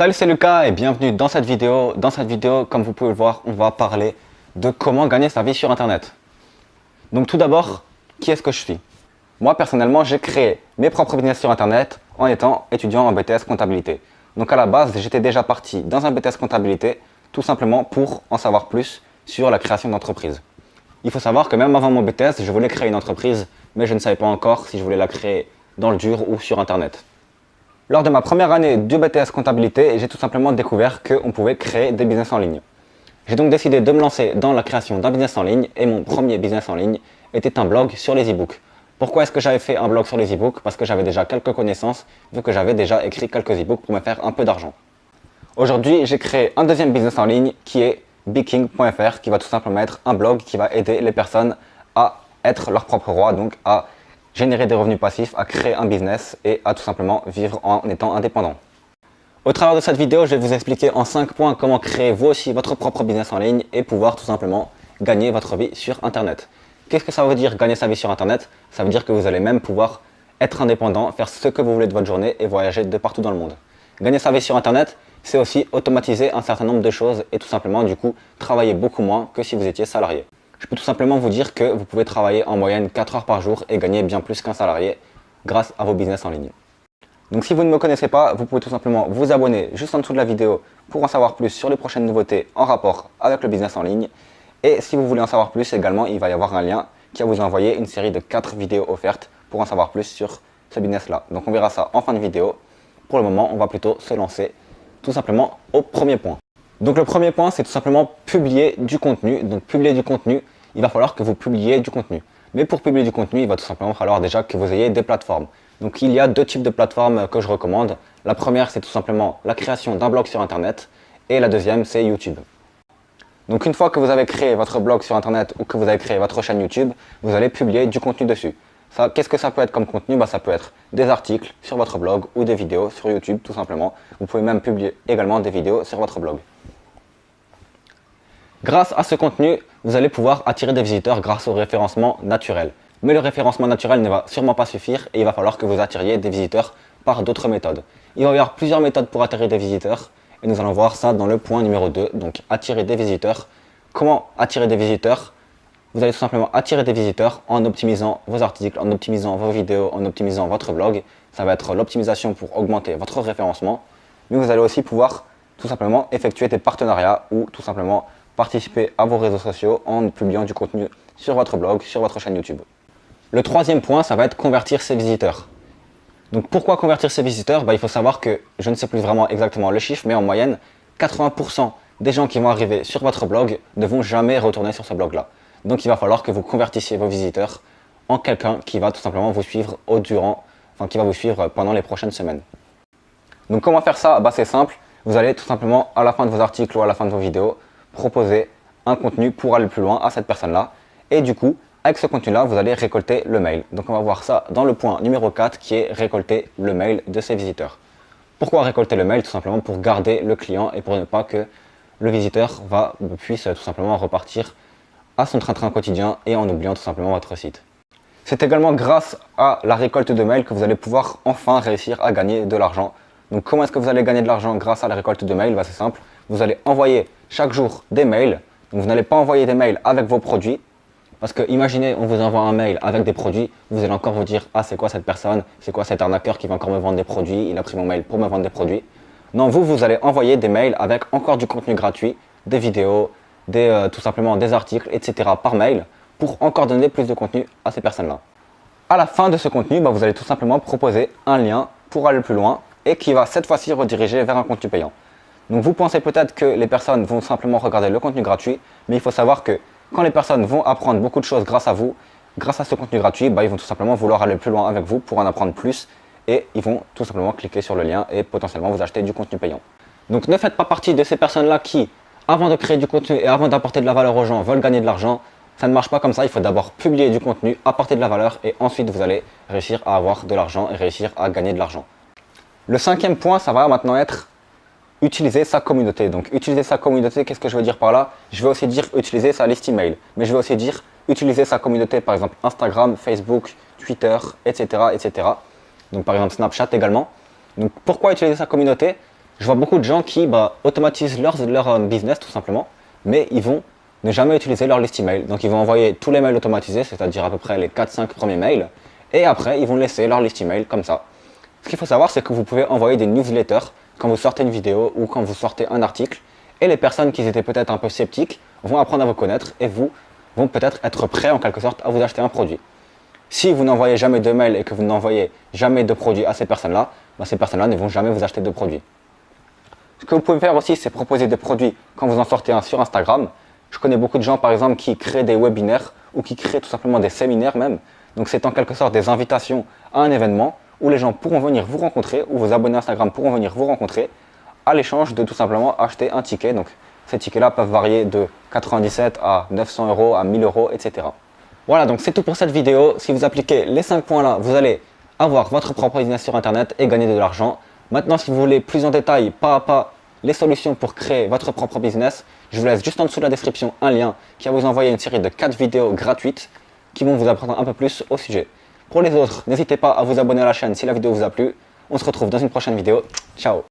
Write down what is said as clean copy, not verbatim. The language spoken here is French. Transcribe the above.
Salut, c'est Lucas et bienvenue dans cette vidéo. Dans cette vidéo, comme vous pouvez le voir, on va parler de comment gagner sa vie sur Internet. Donc tout d'abord, qui est-ce que je suis? Moi personnellement, j'ai créé mes propres business sur Internet en étant étudiant en BTS comptabilité. Donc à la base, j'étais déjà parti dans un BTS comptabilité tout simplement pour en savoir plus sur la création d'entreprise. Il faut savoir que même avant mon BTS, je voulais créer une entreprise, mais je ne savais pas encore si je voulais la créer dans le dur ou sur Internet. Lors de ma première année du BTS comptabilité, j'ai tout simplement découvert qu'on pouvait créer des business en ligne. J'ai donc décidé de me lancer dans la création d'un business en ligne et mon premier business en ligne était un blog sur les e-books. Pourquoi est-ce que j'avais fait un blog sur les e-books? Parce que j'avais déjà quelques connaissances, vu que j'avais déjà écrit quelques e-books pour me faire un peu d'argent. Aujourd'hui, j'ai créé un deuxième business en ligne qui est Beking.fr, qui va tout simplement être un blog qui va aider les personnes à être leur propre roi, donc à générer des revenus passifs, à créer un business et à tout simplement vivre en étant indépendant. Au travers de cette vidéo, je vais vous expliquer en 5 points comment créer vous aussi votre propre business en ligne et pouvoir tout simplement gagner votre vie sur Internet. Qu'est-ce que ça veut dire gagner sa vie sur Internet? Ça veut dire que vous allez même pouvoir être indépendant, faire ce que vous voulez de votre journée et voyager de partout dans le monde. Gagner sa vie sur Internet, c'est aussi automatiser un certain nombre de choses et tout simplement du coup travailler beaucoup moins que si vous étiez salarié. Je peux tout simplement vous dire que vous pouvez travailler en moyenne 4 heures par jour et gagner bien plus qu'un salarié grâce à vos business en ligne. Donc si vous ne me connaissez pas, vous pouvez tout simplement vous abonner juste en dessous de la vidéo pour en savoir plus sur les prochaines nouveautés en rapport avec le business en ligne. Et si vous voulez en savoir plus également, il va y avoir un lien qui va vous envoyer une série de 4 vidéos offertes pour en savoir plus sur ce business là. Donc on verra ça en fin de vidéo. Pour le moment, on va plutôt se lancer tout simplement au premier point. Donc le premier point, c'est tout simplement publier du contenu. Donc publier du contenu, il va falloir que vous publiez du contenu. Mais pour publier du contenu, il va tout simplement falloir déjà que vous ayez des plateformes. Donc il y a deux types de plateformes que je recommande. La première, c'est tout simplement la création d'un blog sur Internet. Et la deuxième, c'est YouTube. Donc une fois que vous avez créé votre blog sur Internet ou que vous avez créé votre chaîne YouTube, vous allez publier du contenu dessus. Qu'est-ce que ça peut être comme contenu? Ça peut être des articles sur votre blog ou des vidéos sur YouTube tout simplement. Vous pouvez même publier également des vidéos sur votre blog. Grâce à ce contenu, vous allez pouvoir attirer des visiteurs grâce au référencement naturel. Mais le référencement naturel ne va sûrement pas suffire et il va falloir que vous attiriez des visiteurs par d'autres méthodes. Il va y avoir plusieurs méthodes pour attirer des visiteurs et nous allons voir ça dans le point numéro 2, donc attirer des visiteurs. Comment attirer des visiteurs? Vous allez tout simplement attirer des visiteurs en optimisant vos articles, en optimisant vos vidéos, en optimisant votre blog. Ça va être l'optimisation pour augmenter votre référencement. Mais vous allez aussi pouvoir tout simplement effectuer des partenariats ou tout simplement participer à vos réseaux sociaux en publiant du contenu sur votre blog, sur votre chaîne YouTube. Le troisième point, ça va être convertir ses visiteurs. Donc pourquoi convertir ses visiteurs? Il faut savoir que, je ne sais plus vraiment exactement le chiffre, mais en moyenne, 80% des gens qui vont arriver sur votre blog ne vont jamais retourner sur ce blog-là. Donc il va falloir que vous convertissiez vos visiteurs en quelqu'un qui va tout simplement vous suivre qui va vous suivre pendant les prochaines semaines. Donc comment faire ça? C'est simple, vous allez tout simplement à la fin de vos articles ou à la fin de vos vidéos proposer un contenu pour aller plus loin à cette personne-là. Et du coup, avec ce contenu-là, vous allez récolter le mail. Donc on va voir ça dans le point numéro 4 qui est récolter le mail de ses visiteurs. Pourquoi récolter le mail? Tout simplement pour garder le client et pour ne pas que le visiteur puisse tout simplement repartir à son train-train quotidien et en oubliant tout simplement votre site. C'est également grâce à la récolte de mails que vous allez pouvoir enfin réussir à gagner de l'argent. Donc comment est-ce que vous allez gagner de l'argent grâce à la récolte de mails? C'est simple, vous allez envoyer chaque jour des mails. Donc vous n'allez pas envoyer des mails avec vos produits. Parce que imaginez, on vous envoie un mail avec des produits, vous allez encore vous dire « Ah, c'est quoi cette personne? C'est quoi cet arnaqueur qui va encore me vendre des produits? Il a pris mon mail pour me vendre des produits. » Non, vous allez envoyer des mails avec encore du contenu gratuit, des vidéos, tout simplement des articles, etc. par mail pour encore donner plus de contenu à ces personnes-là. À la fin de ce contenu, vous allez tout simplement proposer un lien pour aller plus loin et qui va cette fois-ci rediriger vers un contenu payant. Donc vous pensez peut-être que les personnes vont simplement regarder le contenu gratuit, mais il faut savoir que quand les personnes vont apprendre beaucoup de choses grâce à vous, grâce à ce contenu gratuit, ils vont tout simplement vouloir aller plus loin avec vous pour en apprendre plus et ils vont tout simplement cliquer sur le lien et potentiellement vous acheter du contenu payant. Donc ne faites pas partie de ces personnes-là qui, avant de créer du contenu et avant d'apporter de la valeur aux gens, veulent gagner de l'argent. Ça ne marche pas comme ça, il faut d'abord publier du contenu, apporter de la valeur et ensuite vous allez réussir à avoir de l'argent et réussir à gagner de l'argent. Le cinquième point, ça va maintenant être utiliser sa communauté. Donc utiliser sa communauté, qu'est-ce que je veux dire par là? Je vais aussi dire utiliser sa liste email, mais je vais aussi dire utiliser sa communauté, par exemple Instagram, Facebook, Twitter, etc. etc. Donc par exemple Snapchat également. Donc pourquoi utiliser sa communauté? Je vois beaucoup de gens qui automatisent leur business tout simplement, mais ils vont ne jamais utiliser leur liste email. Donc ils vont envoyer tous les mails automatisés, c'est-à-dire à peu près les 4-5 premiers mails, et après ils vont laisser leur liste email comme ça. Ce qu'il faut savoir, c'est que vous pouvez envoyer des newsletters quand vous sortez une vidéo ou quand vous sortez un article, et les personnes qui étaient peut-être un peu sceptiques vont apprendre à vous connaître et vont peut-être être prêts en quelque sorte à vous acheter un produit. Si vous n'envoyez jamais de mail et que vous n'envoyez jamais de produits à ces personnes-là, ces personnes-là ne vont jamais vous acheter de produits. Ce que vous pouvez faire aussi, c'est proposer des produits quand vous en sortez un sur Instagram. Je connais beaucoup de gens par exemple qui créent des webinaires ou qui créent tout simplement des séminaires même. Donc c'est en quelque sorte des invitations à un événement où les gens pourront venir vous rencontrer, ou vos abonnés Instagram pourront venir vous rencontrer à l'échange de tout simplement acheter un ticket. Donc ces tickets-là peuvent varier de 97 à 900 euros, à 1000 euros, etc. Voilà, donc c'est tout pour cette vidéo. Si vous appliquez les 5 points là, vous allez avoir votre propre business sur Internet et gagner de l'argent. Maintenant, si vous voulez plus en détail, pas à pas, les solutions pour créer votre propre business, je vous laisse juste en dessous de la description un lien qui va vous envoyer une série de 4 vidéos gratuites qui vont vous apprendre un peu plus au sujet. Pour les autres, n'hésitez pas à vous abonner à la chaîne si la vidéo vous a plu. On se retrouve dans une prochaine vidéo. Ciao!